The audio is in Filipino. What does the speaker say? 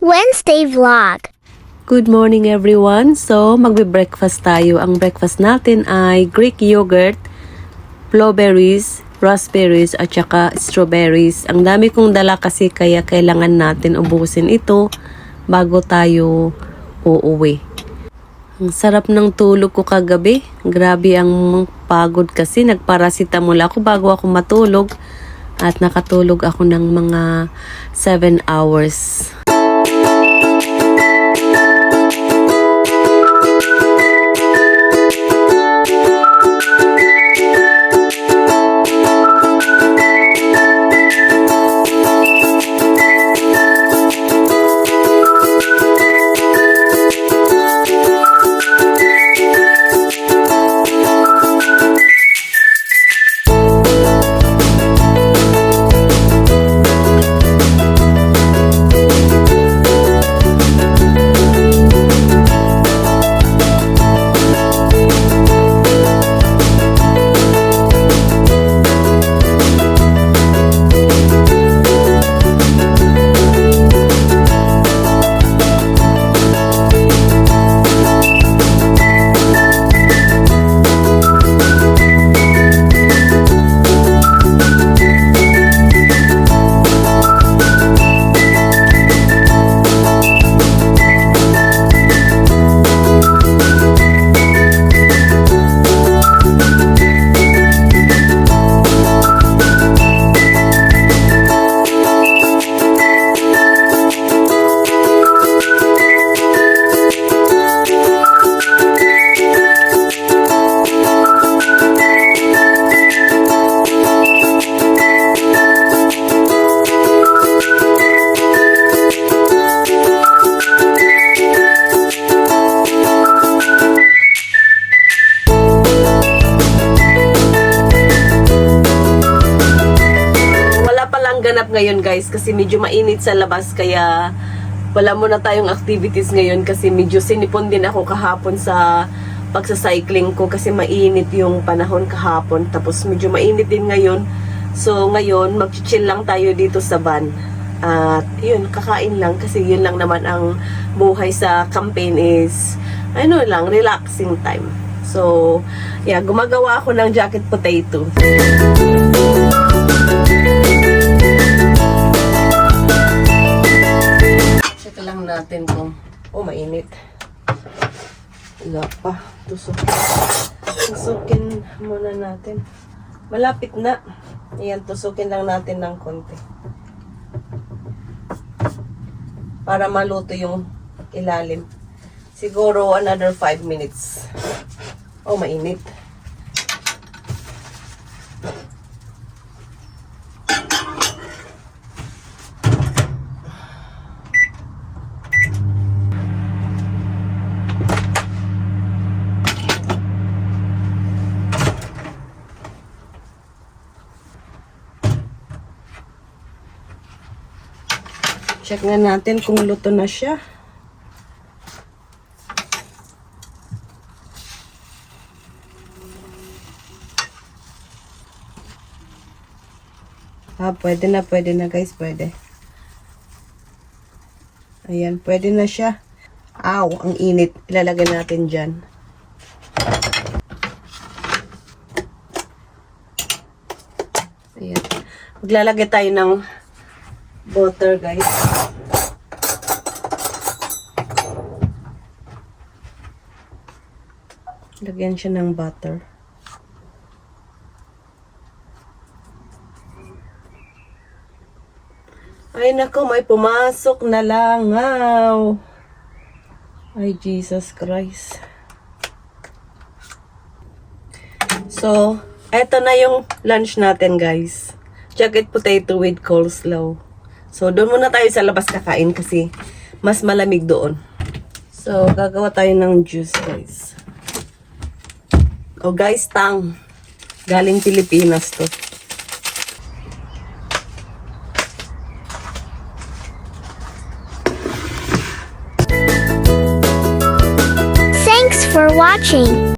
Wednesday vlog. Good morning everyone. So, magbe-breakfast tayo. Ang breakfast natin ay Greek yogurt, blueberries, raspberries at saka strawberries. Ang dami kong dala kasi kaya kailangan natin ubusin ito bago tayo uuwi. Ang sarap ng tulog ko kagabi. Grabe ang pagod kasi nagparasitamol ako bago ako matulog at nakatulog ako ng mga 7 hours. Ganap ngayon guys kasi medyo mainit sa labas kaya wala muna tayong activities ngayon kasi medyo sinipon din ako kahapon sa pagsacycling ko kasi mainit yung panahon kahapon tapos medyo mainit din ngayon. So ngayon mag-chill lang tayo dito sa van at yun, kakain lang kasi yun lang naman ang buhay sa campaign is ano lang, relaxing time. So yeah, gumagawa ako ng jacket potato. Lang natin kung mainit. Wala pa. Tusukin muna natin. Malapit na. Ayan, tusukin lang natin ng konti. Para maluto yung ilalim. Siguro another 5 minutes. Mainit. Check na natin kung luto na siya. Pwede na guys, pwede. Ayan, pwede na siya. Aw, ang init. Ilalagay natin dyan. Ayan. Maglalagay tayo ng butter guys. Lagyan siya ng butter. Ay nako, may pumasok na langaw. Ay Jesus Christ. So, eto na yung lunch natin guys. Jacket potato with coleslaw. So, doon muna tayo sa labas kakain kasi mas malamig doon. So, gagawa tayo ng juice, guys. Guys, tang. Galing Pilipinas to. Thanks for watching.